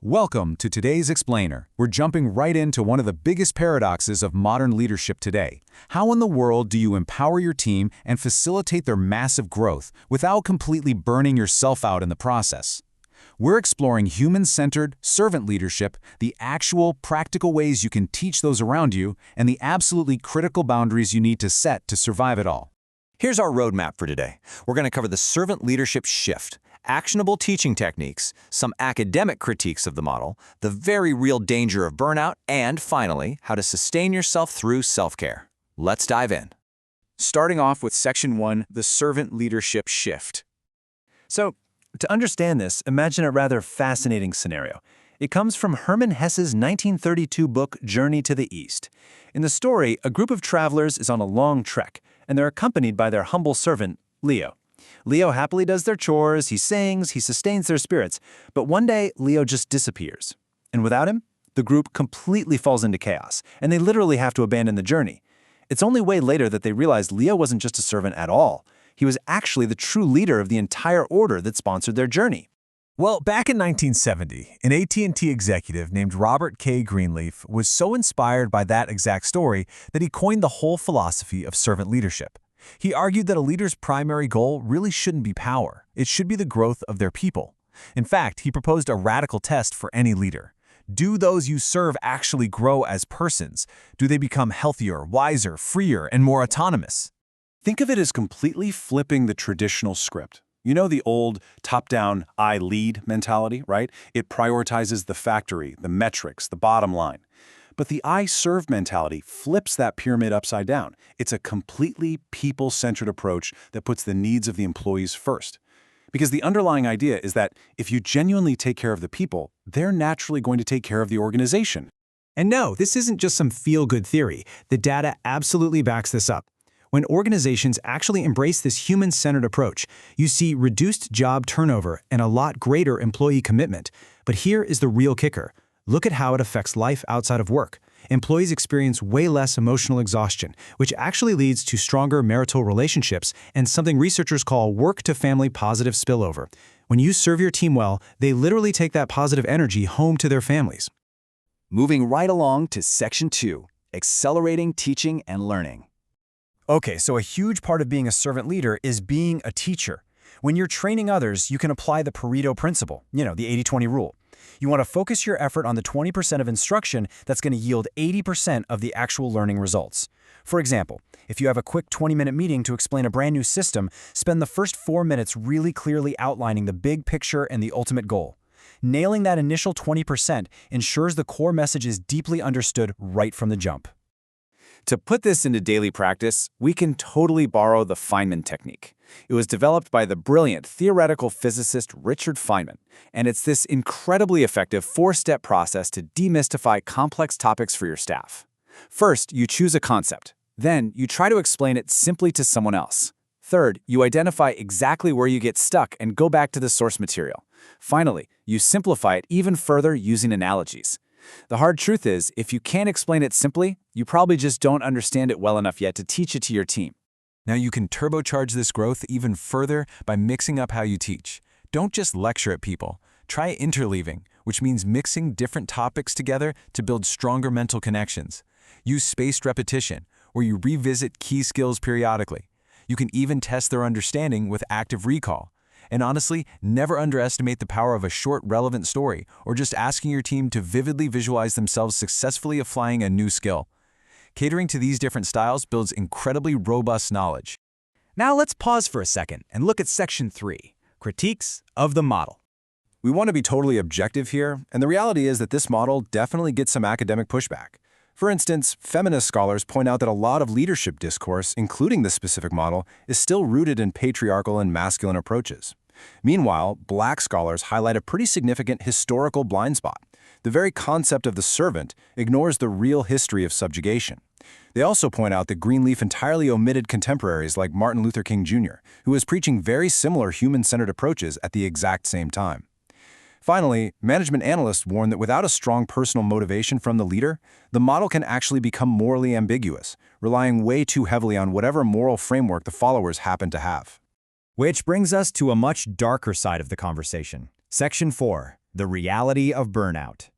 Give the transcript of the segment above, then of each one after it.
Welcome to today's Explainer. We're jumping right into one of the biggest paradoxes of modern leadership today. How in the world do you empower your team and facilitate their massive growth without completely burning yourself out in the process? We're exploring human-centered, servant leadership, the actual, practical ways you can teach those around you, and the absolutely critical boundaries you need to set to survive it all. Here's our roadmap for today. We're going to cover the servant leadership shift, actionable teaching techniques, some academic critiques of the model, the very real danger of burnout, and finally, how to sustain yourself through self-care. Let's dive in. Starting off with Section 1, the servant leadership shift. So, to understand this, imagine a rather fascinating scenario. It comes from Hermann Hesse's 1932 book, Journey to the East. In the story, a group of travelers is on a long trek, and they're accompanied by their humble servant, Leo. Leo happily does their chores, he sings, he sustains their spirits, but one day, Leo just disappears. And without him, the group completely falls into chaos, and they literally have to abandon the journey. It's only way later that they realize Leo wasn't just a servant at all. He was actually the true leader of the entire order that sponsored their journey. Well, back in 1970, an AT&T executive named Robert K. Greenleaf was so inspired by that exact story that he coined the whole philosophy of servant leadership. He argued that a leader's primary goal really shouldn't be power. It should be the growth of their people. In fact, he proposed a radical test for any leader. Do those you serve actually grow as persons? Do they become healthier, wiser, freer, and more autonomous? Think of it as completely flipping the traditional script. You know the old top-down, I lead mentality, right? It prioritizes the factory, the metrics, the bottom line. But the I serve mentality flips that pyramid upside down. It's a completely people-centered approach that puts the needs of the employees first. Because the underlying idea is that if you genuinely take care of the people, they're naturally going to take care of the organization. And no, this isn't just some feel-good theory. The data absolutely backs this up. When organizations actually embrace this human-centered approach, you see reduced job turnover and a lot greater employee commitment. But here is the real kicker. Look at how it affects life outside of work. Employees experience way less emotional exhaustion, which actually leads to stronger marital relationships and something researchers call work-to-family positive spillover. When you serve your team well, they literally take that positive energy home to their families. Moving right along to Section 2, accelerating teaching and learning. Okay, so a huge part of being a servant leader is being a teacher. When you're training others, you can apply the Pareto principle, the 80-20 rule. You want to focus your effort on the 20% of instruction that's going to yield 80% of the actual learning results. For example, if you have a quick 20-minute meeting to explain a brand new system, spend the first 4 minutes really clearly outlining the big picture and the ultimate goal. Nailing that initial 20% ensures the core message is deeply understood right from the jump. To put this into daily practice, we can totally borrow the Feynman technique. It was developed by the brilliant theoretical physicist Richard Feynman, and it's this incredibly effective 4-step process to demystify complex topics for your staff. First, you choose a concept. Then, you try to explain it simply to someone else. Third, you identify exactly where you get stuck and go back to the source material. Finally, you simplify it even further using analogies. The hard truth is, if you can't explain it simply, you probably just don't understand it well enough yet to teach it to your team. Now you can turbocharge this growth even further by mixing up how you teach. Don't just lecture at people. Try interleaving, which means mixing different topics together to build stronger mental connections. Use spaced repetition, where you revisit key skills periodically. You can even test their understanding with active recall. And honestly, never underestimate the power of a short, relevant story or just asking your team to vividly visualize themselves successfully applying a new skill. Catering to these different styles builds incredibly robust knowledge. Now let's pause for a second and look at Section 3, Critiques of the Model. We want to be totally objective here, and the reality is that this model definitely gets some academic pushback. For instance, feminist scholars point out that a lot of leadership discourse, including this specific model, is still rooted in patriarchal and masculine approaches. Meanwhile, Black scholars highlight a pretty significant historical blind spot. The very concept of the servant ignores the real history of subjugation. They also point out that Greenleaf entirely omitted contemporaries like Martin Luther King Jr., who was preaching very similar human-centered approaches at the exact same time. Finally, management analysts warn that without a strong personal motivation from the leader, the model can actually become morally ambiguous, relying way too heavily on whatever moral framework the followers happen to have. Which brings us to a much darker side of the conversation. Section 4, The reality of burnout.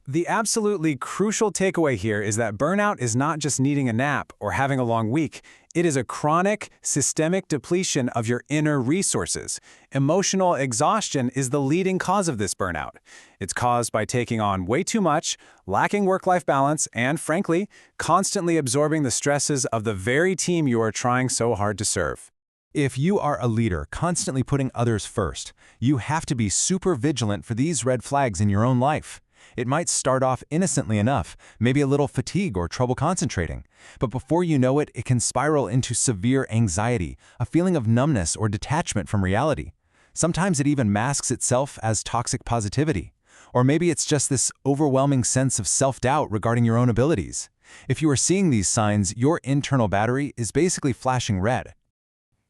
The absolutely crucial takeaway here is that burnout is not just needing a nap or having a long week. It is a chronic, systemic depletion of your inner resources. Emotional exhaustion is the leading cause of this burnout. It's caused by taking on way too much, lacking work-life balance, and, frankly, constantly absorbing the stresses of the very team you are trying so hard to serve. If you are a leader constantly putting others first, you have to be super vigilant for these red flags in your own life. It might start off innocently enough, maybe a little fatigue or trouble concentrating. But before you know it, it can spiral into severe anxiety, a feeling of numbness or detachment from reality. Sometimes it even masks itself as toxic positivity. Or maybe it's just this overwhelming sense of self-doubt regarding your own abilities. If you are seeing these signs, your internal battery is basically flashing red.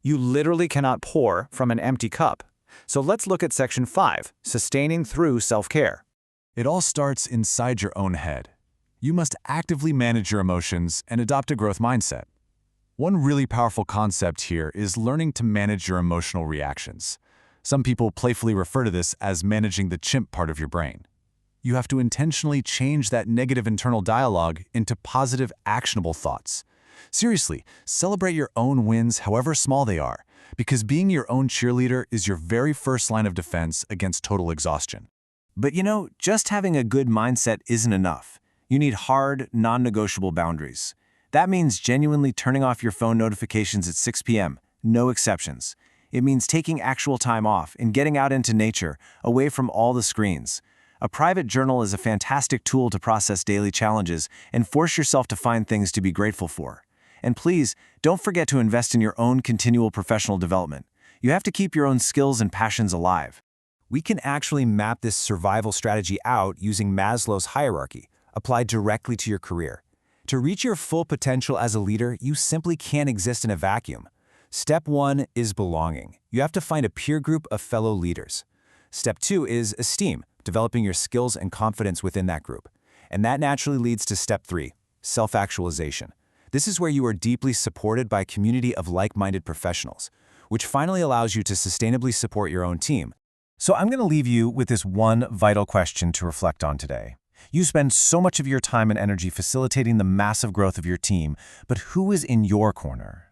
You literally cannot pour from an empty cup. So let's look at Section 5, Sustaining Through Self-Care. It all starts inside your own head. You must actively manage your emotions and adopt a growth mindset. One really powerful concept here is learning to manage your emotional reactions. Some people playfully refer to this as managing the chimp part of your brain. You have to intentionally change that negative internal dialogue into positive, actionable thoughts. Seriously, celebrate your own wins, however small they are, because being your own cheerleader is your very first line of defense against total exhaustion. But just having a good mindset isn't enough. You need hard, non-negotiable boundaries. That means genuinely turning off your phone notifications at 6 p.m., no exceptions. It means taking actual time off and getting out into nature, away from all the screens. A private journal is a fantastic tool to process daily challenges and force yourself to find things to be grateful for. And please, don't forget to invest in your own continual professional development. You have to keep your own skills and passions alive. We can actually map this survival strategy out using Maslow's hierarchy, applied directly to your career. To reach your full potential as a leader, you simply can't exist in a vacuum. Step 1 is belonging. You have to find a peer group of fellow leaders. Step 2 is esteem, developing your skills and confidence within that group. And that naturally leads to Step 3, self-actualization. This is where you are deeply supported by a community of like-minded professionals, which finally allows you to sustainably support your own team. So I'm going to leave you with this one vital question to reflect on today. You spend so much of your time and energy facilitating the massive growth of your team, but who is in your corner?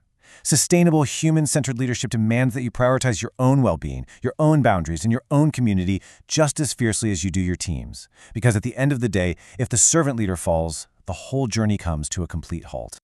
Sustainable, human-centered leadership demands that you prioritize your own well-being, your own boundaries, and your own community just as fiercely as you do your team's. Because at the end of the day, if the servant leader falls, the whole journey comes to a complete halt.